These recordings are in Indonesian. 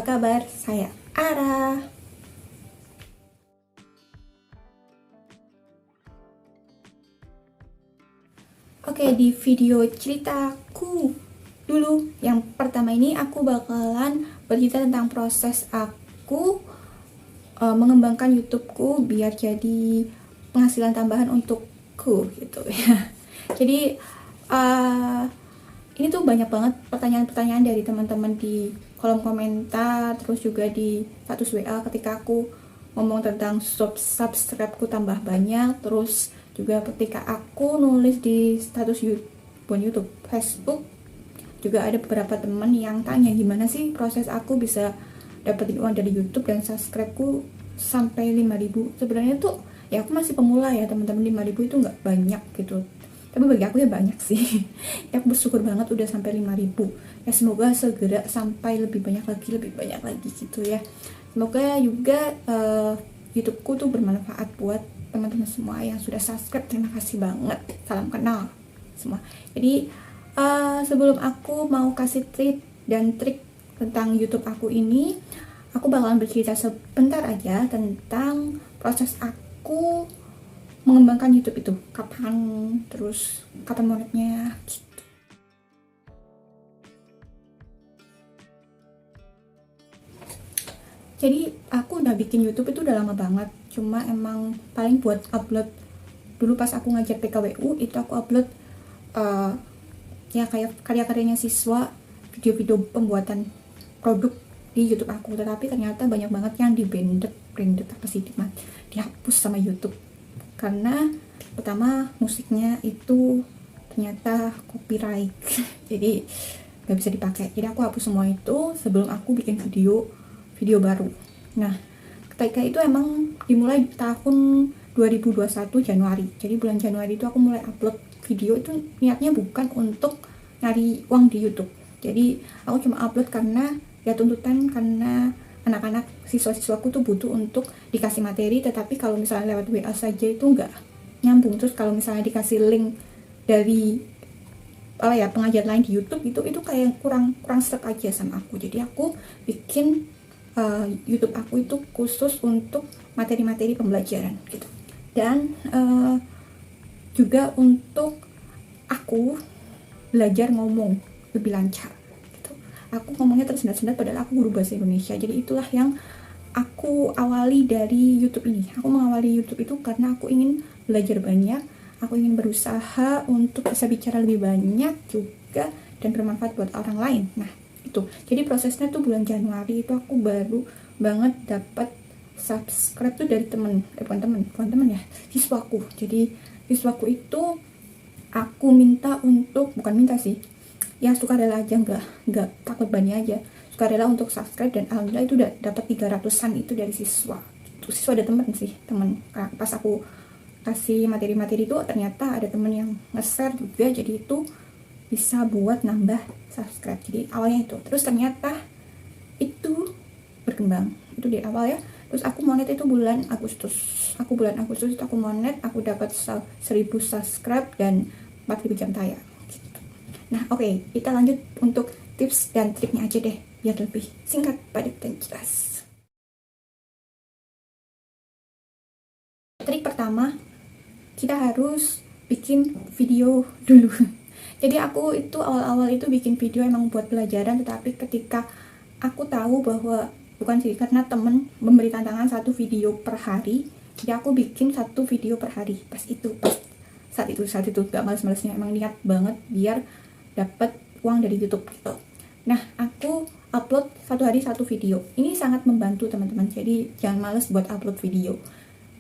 kabar? Saya Ara. Oke, di video ceritaku dulu yang pertama ini aku bakalan bercerita tentang proses aku mengembangkan YouTubeku biar jadi penghasilan tambahan untukku gitu ya. Jadi ini tuh banyak banget pertanyaan-pertanyaan dari teman-teman di kolom komentar, terus juga di status WA ketika aku ngomong tentang subscribe-ku tambah banyak, terus juga ketika aku nulis di status YouTube, Facebook, juga ada beberapa teman yang tanya gimana sih proses aku bisa dapetin uang dari YouTube dan subscribe-ku sampai 5.000. Sebenarnya tuh ya aku masih pemula ya teman-teman, 5.000 itu nggak banyak gitu, tapi bagi aku ya banyak sih. Ya aku bersyukur banget udah sampai 5.000 ya, semoga segera sampai lebih banyak lagi gitu ya. Semoga juga YouTubeku tuh bermanfaat buat teman-teman semua yang sudah subscribe. Terima kasih banget, salam kenal semua. Jadi sebelum aku mau kasih tip dan trik tentang YouTube aku ini, aku bakalan bercerita sebentar aja tentang proses aku mengembangkan YouTube itu, kapan monetnya gitu. Jadi aku udah bikin YouTube itu udah lama banget, cuma emang paling buat upload dulu pas aku ngajar PKWU itu aku upload ya kayak karya-karyanya siswa, video-video pembuatan produk di YouTube aku. Tetapi ternyata banyak banget yang branded apa sih, dihapus sama YouTube karena pertama musiknya itu ternyata copyright jadi nggak bisa dipakai. Jadi aku hapus semua itu sebelum aku bikin video baru. Nah, ketika itu emang dimulai tahun 2021 Januari. Jadi bulan Januari itu aku mulai upload video. Itu niatnya bukan untuk nyari uang di YouTube. Jadi aku cuma upload karena ya tuntutan, karena anak-anak siswa-siswaku tuh butuh untuk dikasih materi. Tetapi kalau misalnya lewat WA saja itu nggak nyambung. Terus kalau misalnya dikasih link dari pengajar lain di YouTube itu kayak kurang stuck aja sama aku. Jadi aku bikin YouTube aku itu khusus untuk materi-materi pembelajaran gitu. Dan juga untuk aku belajar ngomong lebih lancar gitu. Aku ngomongnya tersendat-sendat padahal aku guru bahasa Indonesia. Jadi itulah yang aku awali dari YouTube ini. Aku mengawali YouTube itu karena aku ingin belajar banyak, aku ingin berusaha untuk bisa bicara lebih banyak juga dan bermanfaat buat orang lain. Nah, itu. Jadi prosesnya tuh bulan Januari itu aku baru banget dapat subscribe tuh dari bukan temen ya, siswaku. Jadi siswaku itu aku bukan minta sih, ya sukarela aja, nggak takut bani aja, sukarela untuk subscribe. Dan alhamdulillah itu udah dapat 300-an itu dari siswa. Itu siswa ada temen. Pas aku kasih materi-materi itu ternyata ada temen yang nge-share juga, jadi itu bisa buat nambah subscribe. Jadi awalnya itu, terus ternyata itu berkembang itu di awal ya. Terus aku monet itu bulan Agustus itu aku monet, aku dapat 1.000 subscribe dan 4.000 jam tayang gitu. Nah oke, kita lanjut untuk tips dan triknya aja deh biar lebih singkat, padat, dan jelas. Trik pertama, kita harus bikin video dulu. Jadi aku itu awal-awal itu bikin video emang buat pelajaran, tetapi ketika aku tahu bahwa bukan sih, karena temen memberi tantangan 1 video per hari, jadi aku bikin 1 video per hari. Saat itu gak males-malesnya, emang niat banget biar dapat uang dari YouTube gitu. Nah, aku upload 1 hari 1 video. Ini sangat membantu teman-teman, jadi jangan males buat upload video.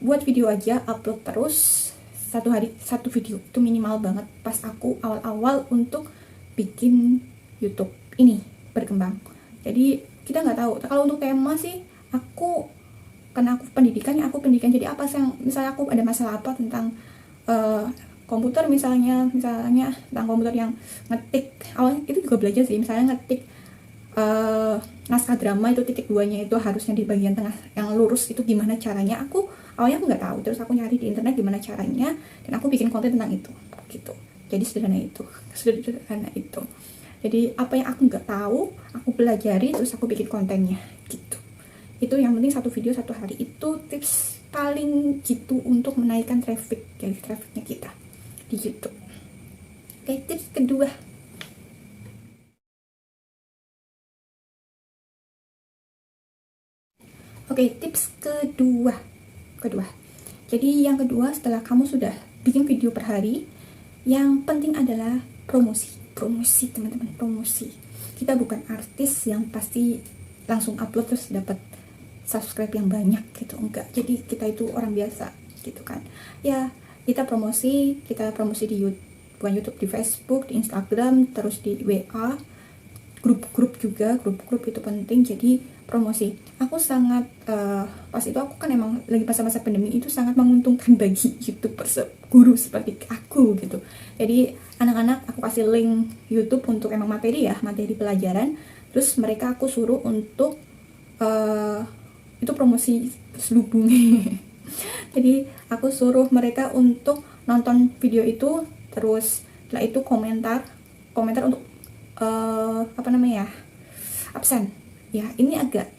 Buat video aja, upload terus 1 hari 1 video, itu minimal banget pas aku awal-awal untuk bikin YouTube ini berkembang. Jadi kita nggak tahu, kalau untuk tema sih karena aku pendidikan jadi apa sih, misalnya aku ada masalah apa tentang komputer misalnya tentang komputer yang ngetik, awalnya itu juga belajar sih, misalnya ngetik naskah drama itu titik 2-nya itu harusnya di bagian tengah yang lurus, itu gimana caranya. Awalnya aku nggak tahu, terus aku nyari di internet gimana caranya dan aku bikin konten tentang itu gitu. Jadi sederhana itu. Jadi apa yang aku nggak tahu, aku pelajari terus aku bikin kontennya gitu. Itu yang penting satu video satu hari, itu tips paling gitu untuk menaikkan traffic, jadi trafficnya kita di YouTube. Oke, tips kedua. Oke, tips kedua. Jadi yang kedua, setelah kamu sudah bikin video per hari, yang penting adalah promosi teman-teman, promosi. Kita bukan artis yang pasti langsung upload terus dapat subscribe yang banyak gitu, enggak. Jadi kita itu orang biasa gitu kan ya. Kita promosi di YouTube, bukan YouTube, di Facebook, di Instagram, terus di WA, grup-grup juga, grup itu penting. Jadi promosi, aku sangat pas itu aku kan emang lagi masa-masa pandemi, itu sangat menguntungkan bagi YouTubers guru seperti aku gitu. Jadi anak-anak aku kasih link YouTube untuk emang materi pelajaran, terus mereka aku suruh untuk itu promosi terselubung. Jadi aku suruh mereka untuk nonton video itu, terus setelah itu komentar untuk absen ya. Ini agak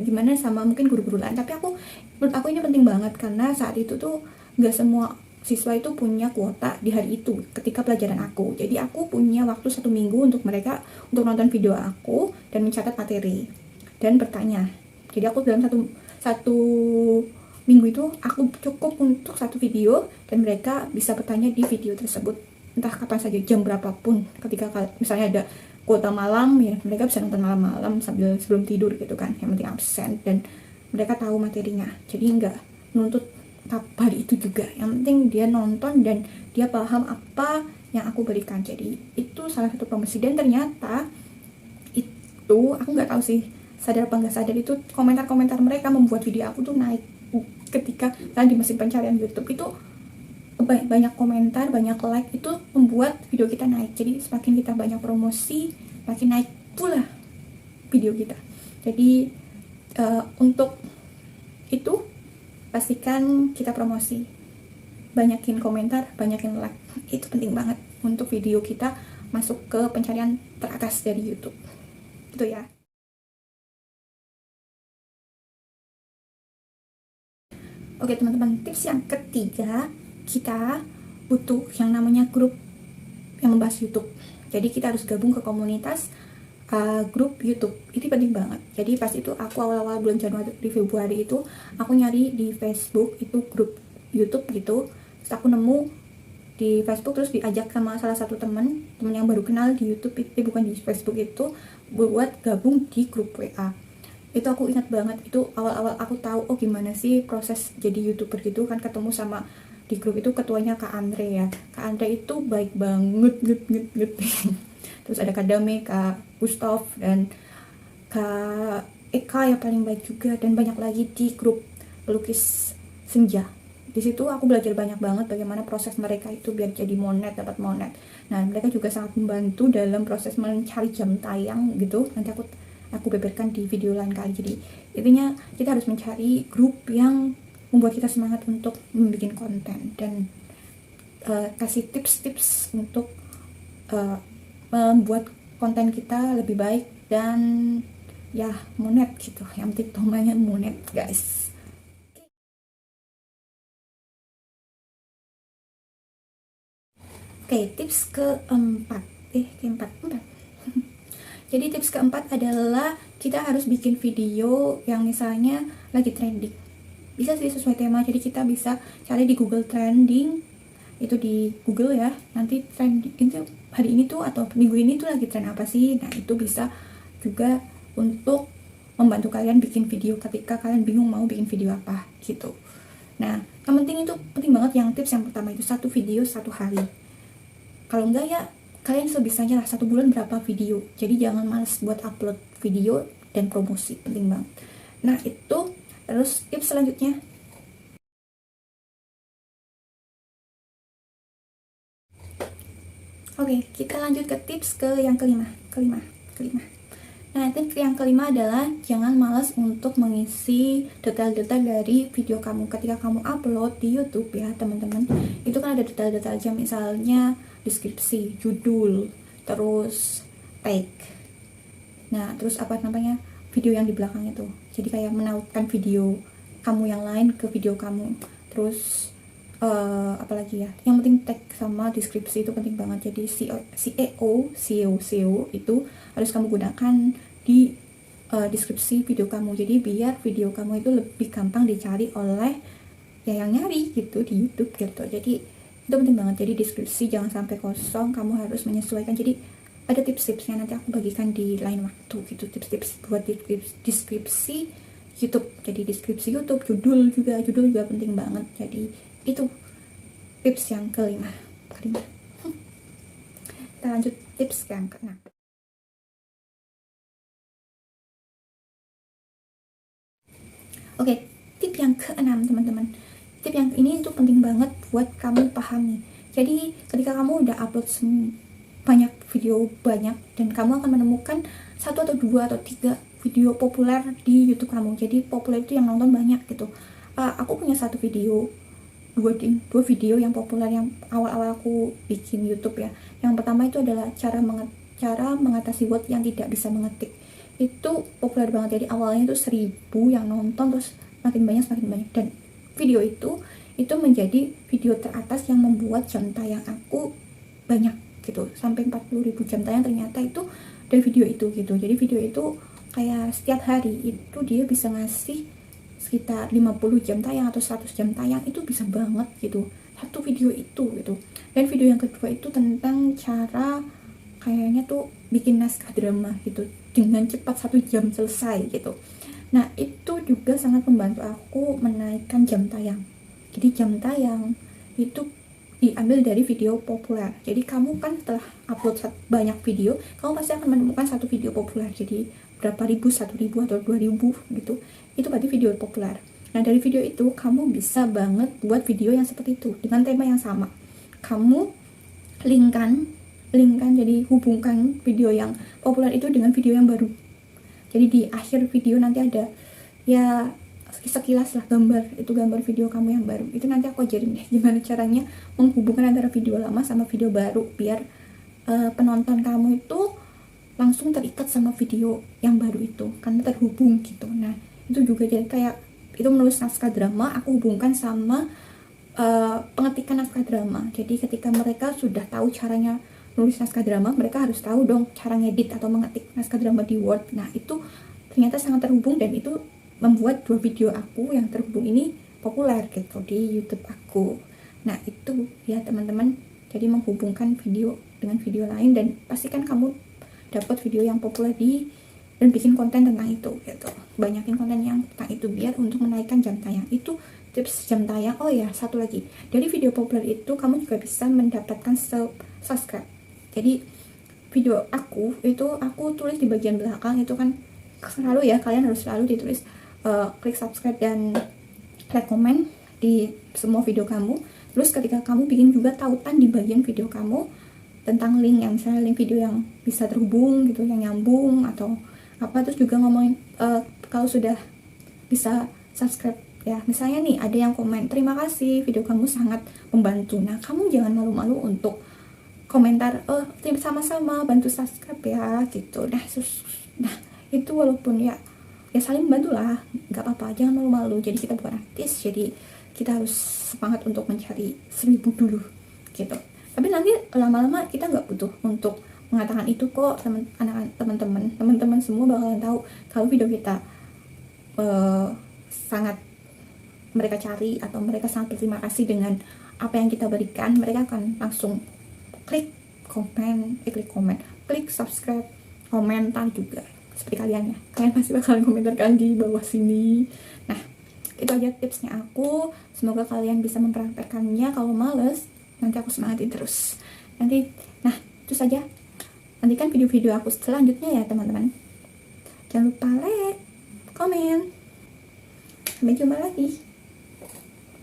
gimana sama mungkin guru-guru lain, tapi menurut aku ini penting banget, karena saat itu tuh nggak semua siswa itu punya kuota di hari itu ketika pelajaran aku. Jadi aku punya waktu 1 minggu untuk mereka untuk nonton video aku dan mencatat materi dan bertanya. Jadi aku dalam satu minggu itu aku cukup untuk 1 video, dan mereka bisa bertanya di video tersebut entah kapan saja, jam berapapun. Ketika misalnya ada kuota malam ya, mereka bisa nonton malam-malam sambil sebelum tidur gitu kan. Yang penting absen dan mereka tahu materinya, jadi nggak nuntut hari itu juga. Yang penting dia nonton dan dia paham apa yang aku berikan. Jadi itu salah satu promosi. Dan ternyata itu aku nggak tahu sih sadar apa nggak sadar, itu komentar-komentar mereka membuat video aku tuh naik. Ketika di mesin pencarian YouTube itu banyak komentar, banyak like, itu membuat video kita naik. Jadi semakin kita banyak promosi, makin naik pula video kita. Jadi untuk itu pastikan kita promosi, banyakin komentar, banyakin like. Itu penting banget untuk video kita masuk ke pencarian teratas dari YouTube. Itu ya. Oke teman-teman, tips yang ketiga, kita butuh yang namanya grup yang membahas YouTube. Jadi kita harus gabung ke komunitas grup YouTube. Ini penting banget. Jadi pas itu aku awal-awal bulan Januari Februari itu aku nyari di Facebook itu grup YouTube gitu. Terus aku nemu di Facebook, terus diajak sama salah satu teman yang baru kenal di YouTube itu, bukan di Facebook itu, buat gabung di grup WA. Itu aku ingat banget, itu awal-awal aku tahu gimana sih proses jadi YouTuber gitu kan. Ketemu sama di grup itu ketuanya Kak Andre ya. Kak Andre itu baik banget terus ada Kak Dame, Kak Gustav, dan Kak Eka yang paling baik juga, dan banyak lagi di grup pelukis senja. Di situ aku belajar banyak banget bagaimana proses mereka itu biar jadi monet, dapat monet. Nah mereka juga sangat membantu dalam proses mencari jam tayang gitu. Nanti aku beberkan di video lain kali. Jadi intinya kita harus mencari grup yang membuat kita semangat untuk membuat konten, dan kasih tips-tips untuk membuat konten kita lebih baik dan ya monet gitu. Yang penting tomanya monet guys. Oke, tips keempat. Jadi tips keempat adalah kita harus bikin video yang misalnya lagi trending. Bisa sih sesuai tema, jadi kita bisa cari di Google Trending, itu di Google ya, nanti trending itu hari ini tuh atau minggu ini tuh lagi trend apa sih. Nah itu bisa juga untuk membantu kalian bikin video ketika kalian bingung mau bikin video apa gitu. Nah yang penting itu penting banget, yang tips yang pertama itu 1 video 1 hari. Kalau enggak ya kalian sebisanya lah 1 bulan berapa video. Jadi jangan males buat upload video dan promosi, penting banget. Nah itu. Terus tips selanjutnya, oke, kita lanjut ke tips yang kelima. Nah, tips yang kelima adalah jangan malas untuk mengisi detail-detail dari video kamu. Ketika kamu upload di YouTube ya teman-teman, itu kan ada detail-detailnya, misalnya deskripsi, judul, terus take. Nah, terus apa namanya, video yang di belakang itu, jadi kayak menautkan video kamu yang lain ke video kamu. Terus apalagi ya, yang penting tag sama deskripsi itu penting banget. Jadi SEO itu harus kamu gunakan di deskripsi video kamu, jadi biar video kamu itu lebih gampang dicari oleh ya yang nyari gitu di YouTube gitu. Jadi itu penting banget. Jadi deskripsi jangan sampai kosong, kamu harus menyesuaikan. Jadi ada tips-tipsnya, nanti aku bagikan di lain waktu gitu, tips-tips buat deskripsi YouTube. Jadi deskripsi YouTube, judul juga penting banget. Jadi itu tips yang kelima. Kita lanjut tips yang keenam. Oke, tip yang keenam teman-teman. Tip yang ini itu penting banget buat kamu pahami. Jadi ketika kamu udah upload banyak video dan kamu akan menemukan 1 atau 2 atau 3 video populer di YouTube kamu. Jadi populer itu yang nonton banyak gitu. Aku punya dua video yang populer yang awal-awal aku bikin YouTube ya. Yang pertama itu adalah cara mengatasi word yang tidak bisa mengetik. Itu populer banget. Jadi awalnya itu 1000 yang nonton, terus makin banyak dan video itu menjadi video teratas yang membuat jam tayang aku banyak gitu, sampai 40.000 jam tayang ternyata itu dari video itu gitu. Jadi video itu kayak setiap hari itu dia bisa ngasih sekitar 50 jam tayang atau 100 jam tayang, itu bisa banget gitu satu video itu gitu. Dan video yang kedua itu tentang cara kayaknya tuh bikin naskah drama gitu dengan cepat 1 jam selesai gitu. Nah itu juga sangat membantu aku menaikkan jam tayang. Jadi jam tayang itu diambil dari video populer. Jadi kamu kan setelah upload banyak video, kamu pasti akan menemukan satu video populer. Jadi berapa ribu, 1.000 atau 2.000 gitu, itu berarti video populer. Nah dari video itu kamu bisa banget buat video yang seperti itu dengan tema yang sama. Kamu linkkan, jadi hubungkan video yang populer itu dengan video yang baru. Jadi di akhir video nanti ada ya sekilas lah gambar video kamu yang baru. Itu nanti aku ajarin deh gimana caranya menghubungkan antara video lama sama video baru biar penonton kamu itu langsung terikat sama video yang baru itu karena terhubung gitu. Nah itu juga jadi kayak itu menulis naskah drama, aku hubungkan sama pengetikan naskah drama. Jadi ketika mereka sudah tahu caranya nulis naskah drama, mereka harus tahu dong cara ngedit atau mengetik naskah drama di Word. Nah itu ternyata sangat terhubung dan itu membuat 2 video aku yang terhubung ini populer gitu di YouTube aku. Nah itu ya teman-teman, jadi menghubungkan video dengan video lain dan pastikan kamu dapat video yang populer dan bikin konten tentang itu gitu. Banyakin konten yang tentang itu biar untuk menaikkan jam tayang. Itu tips jam tayang. Oh ya, satu lagi. Dari video populer itu kamu juga bisa mendapatkan subscribe. Jadi video aku itu aku tulis di bagian belakang itu kan selalu ya, kalian harus selalu ditulis klik subscribe dan like comment di semua video kamu. Terus ketika kamu bikin juga tautan di bagian video kamu tentang link yang misalnya link video yang bisa terhubung gitu, yang nyambung atau apa. Terus juga ngomongin kalau sudah bisa subscribe ya, misalnya nih ada yang komen terima kasih video kamu sangat membantu. Nah kamu jangan malu-malu untuk komentar sama-sama bantu subscribe ya gitu. Nah itu walaupun ya saling bantu lah, nggak apa-apa, jangan malu-malu. Jadi kita bukan artis, jadi kita harus semangat untuk mencari 1000 dulu gitu. Tapi nanti lama-lama kita nggak butuh untuk mengatakan itu kok. Teman-teman semua bakalan tahu kalau video kita sangat mereka cari atau mereka sangat berterima kasih dengan apa yang kita berikan. Mereka akan langsung klik komen, klik subscribe, komentar juga seperti kalian ya. Kalian pasti bakalan komentarkan di bawah sini. Nah itu aja tipsnya aku. Semoga kalian bisa mempraktekkannya. Kalau males nanti aku semangatin terus. Nah itu saja. Nantikan video-video aku selanjutnya ya teman-teman. Jangan lupa like, komen. Sampai jumpa lagi.